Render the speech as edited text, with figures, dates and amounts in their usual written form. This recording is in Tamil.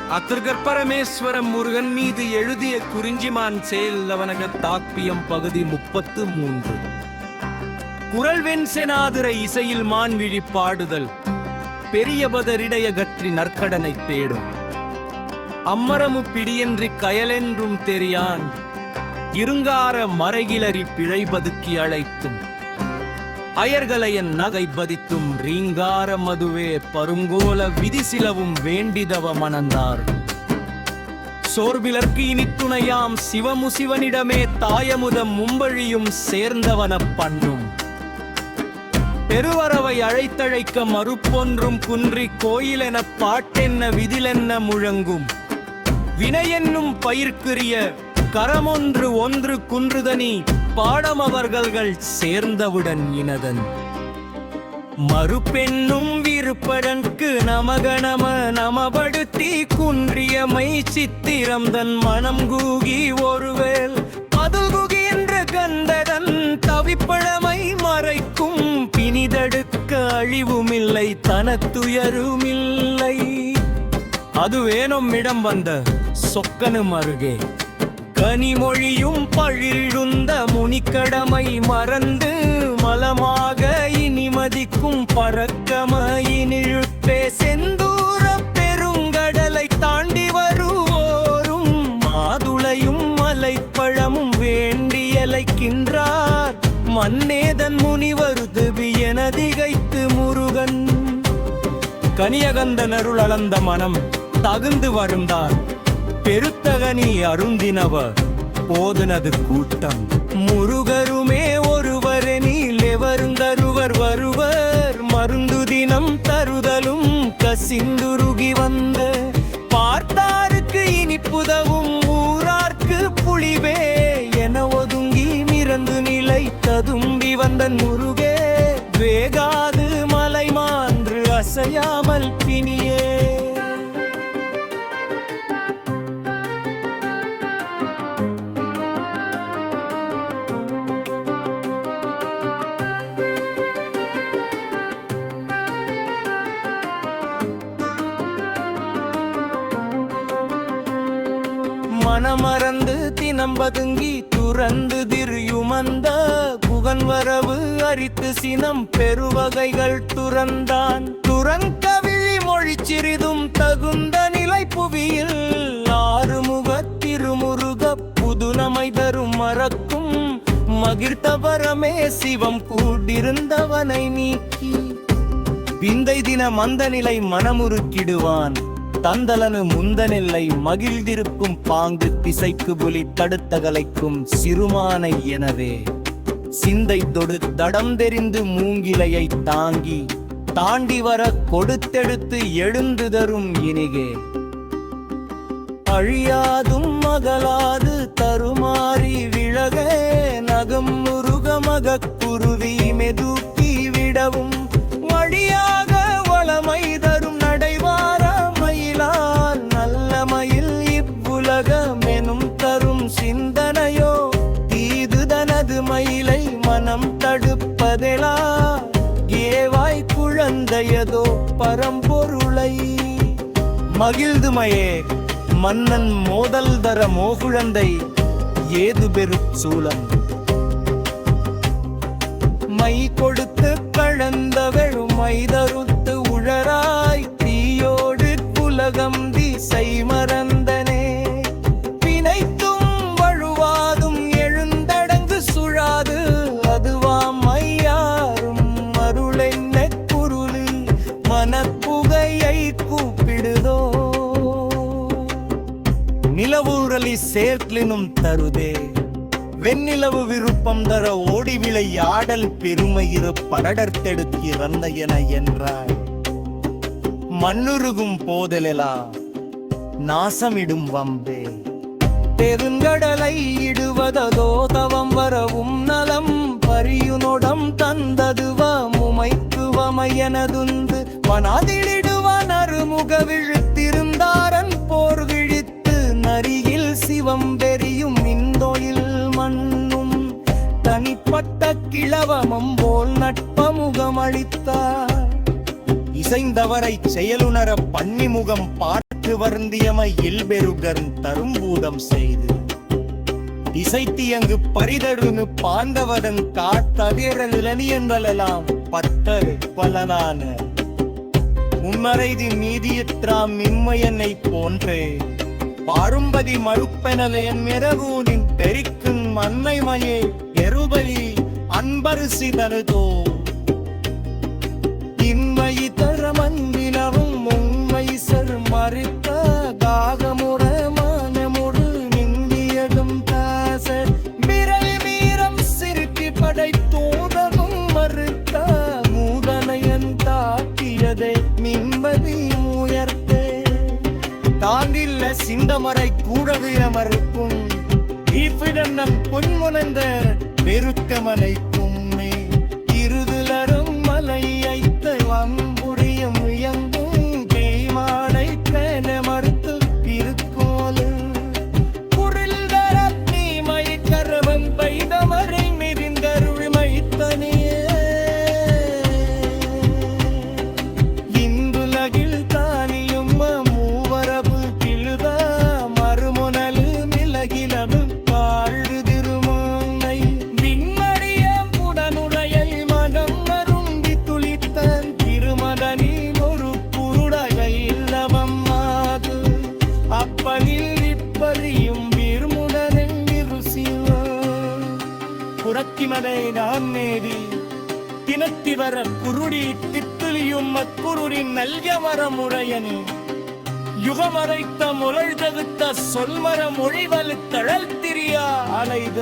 அத்திருகர் பரமேஸ்வரம் முருகன் மீது எழுதிய குறிஞ்சிமான் செயலவனக தாப்பியம் பகுதி 33. குரல் வெண்செனாதிரை இசையில் மான்விழி பாடுதல் பெரியபதரிடையகற்றி நற்கடனை தேடும் அம்மரமு பிடியன்றி கயலென்றும் தெரியான் இருங்கார மறைகிளறி பிழைபதுக்கி அழைத்தும் அயர்களையன் நகை பதித்தும் ரீங்கார மதுவே பருங்கோல விதிசிலவும் வேண்டிதவ மணந்தார் சோர்பிலர்க்கு இனித்துணையாம் சிவமு சிவனிடமே தாயமுதம் மும்பழியும் சேர்ந்தவன பண்ணும் பெருவரவை அழைத்தழைக்க மறுப்பொன்றும் குன்றி கோயிலென பாட்டென்ன விதிலென்ன முழங்கும் வினையென்னும் பயிர்க்குரிய கரமொன்று ஒன்று குன்றுதனி பாடமவர்கள் சேர்ந்தவுடன் இனதன் மறுபெண்ணும் விருப்படற்கு நமகணம நமபடுத்தி குன்றியமை சித்திரம் தன் மனம் கூகி ஒருவேல் அதில் குகி என்று கண்டதன் தவிப்பழமை மறைக்கும் பிணிதடுக்க அழிவுமில்லை தனத்துயருமில்லை அதுவேனும் இடம் வந்த சொக்கனும் அருகே கனிமொழியும் பழிழுந்த முனிக்கடமை மறந்து மலமாக இனிமதிக்கும் பறக்கமையினிழுப்பே செந்தூர பெருங்கடலை தாண்டி வருவோரும் மாதுளையும் மலைப்பழமும் வேண்டியலைக்கின்றார் மன்னேதன் முனிவருதுபி என திகைத்து முருகன் கனியகந்த நருள் அளந்த மனம் தகுந்து வருந்தார் பெருத்தகனி அருந்தினவர் போதுனது கூட்டம் முருகருமே ஒருவரெனில் எவருந்தருவர் வருவர் மருந்து தினம் தருதலும் கசிந்துருகி வந்த பார்த்தாருக்கு இனிப்புதவும் ஊரார்க்கு புலிவே என ஒதுங்கி மிரந்து நிலை ததும்பி வந்தன் முருகே வேகாது மலை மான்று அசையாமல் பிணியே மனமறந்து தினம்பதுங்கி துறந்து திரியுமந்த புகன் வரவு அரித்து சினம் பெருவகைகள் துறந்தான் துறங்கவிழி மொழி சிறிதும் தகுந்த நிலை புவியில் ஆறுமுக திருமுருக புதுநமை தரும் மறக்கும் மகிழ்த்தவரமே சிவம் கூடிருந்தவனை நீக்கி விந்தை தின மந்த நிலை மனமுறுக்கிடுவான் தந்தலனு முந்தனில்லை மகிழ்ந்திருக்கும் பாங்கு திசைக்கு புலி தடுத்தகலைக்கும் சிறுமானை எனவே சிந்தை தொடு தடம் தெரிந்து மூங்கிலையை தாங்கி தாண்டி வர கொடுத்தெடுத்து எழுந்து தரும் இனிகே அழியாதும் மகளாது தருமாறி விழகே நகம் முருக மகக்குருவி மெதுக்கி விடவும் வழியாக வளமை தரும் நடைவார நல்லமையில் இவ்வுலகமெனும் தரும் சிந்தனையோ தீது தனது மயிலை மனம் தடுப்பதெலா ஏவாய் குழந்தையதோ பரம்பொருளை மகிழ்துமையே மன்னன் மோதல் தர மோகுழந்தை ஏது பெரு சூலம் மை கொடுத்து கழந்த வெறும் மைதருத்து உழராய் தீயோடு குலகம் திசை மறந்தனே பிணைத்தும் வழுவாதும் எழுந்தடங்கு சுழாது அதுவாம் மையாரும் அருளென்ன குருளி மனப்புகையை கூப்பிடுதோ நிலவூரலி சேர்க்லினும் தருதே வெண்ணிலவு விருப்பம் தர ஓடிவிளை ஆடல் பெருமையிரு படடர்த்தெடுத்து இறந்த என என்றாய் மண்ணுருகும் போதலெலா நாசமிடும் வம்பே பெருங்கடலை இடுவதோ தவம் வரவும் நலம் பரியுனொடம் தந்ததுவ முமைக்குவமையனதுந்து மனாதிலிடுவான் அருமுக விழுத்திருந்தாரன் போர் விழித்து நரியில் சிவம் வெறியும் இந்தோயில் மண்ணும் தனிப்பட்ட கிழவமம் போல் நட்பமுகம் அளித்தார் இசைந்தவரை செயலுணர பன்னிமுகம் பார்த்து இசைத்து வருந்தியமை இல்பெருகன் தரும்பூதம் செய்து இசைத்தியங்கு பரிதருனு பாண்டவதன் காத்ததிர நிலனியங்களெல்லாம் பத்தரு பலனான உம்மறைதி மீதியத்ராம் மின்மயனை போன்றே பாரும்பதி மழுப்பெனலையன் மிரகூனின் பெரிக்கும் அன்னைமையே எருபலி அன்பரிசி தருதோ இன்மை தரமந்தினவும் உண்மை சர் மறுத்த காகமுட மானமுடு நிந்தியதும் தாச மிரல் மீறம் சிறுத்தி படை தோதகும் மறுத்த மூதனையன் தாக்கியதை மின்பதி உயர்த்தே தாண்டில்ல சிந்தமரை கூடவே மறுக்கும் ஈப்பிடன்னம் பொன்முனைந்த பெருக்கமனைக்கும் இருதுலரும் மலை ஐத்த வம்புடியும் இயங்கும் தேய்மாடை பேன மறுத்து இருக்கோலு குரில் தரத்தி மை கரவன் பைதமரை மிரிந்தருள்மை தனியே இந்துலகில் தானியும் மூவரபு கிழுத மறுமுனலு மிளகிலது பாழு திருமங்கை விண்மடியம் உடனுடையை மனம் அருந்தி துளித்தன் திருமதனி ஒரு குருடகை இல்லவம்மாது அப்பனில் இப்பறியும் வீர்முடனென் விருசிவ புறத்திமதை நான் நேடி தினத்திவர குருடி தித்துளியும் மக்குருடின் நல்கமரமுடையனே யுகமறைத்த முரள் தகுத்த சொல்மர மொழிவலு தழல் திரியா அலைத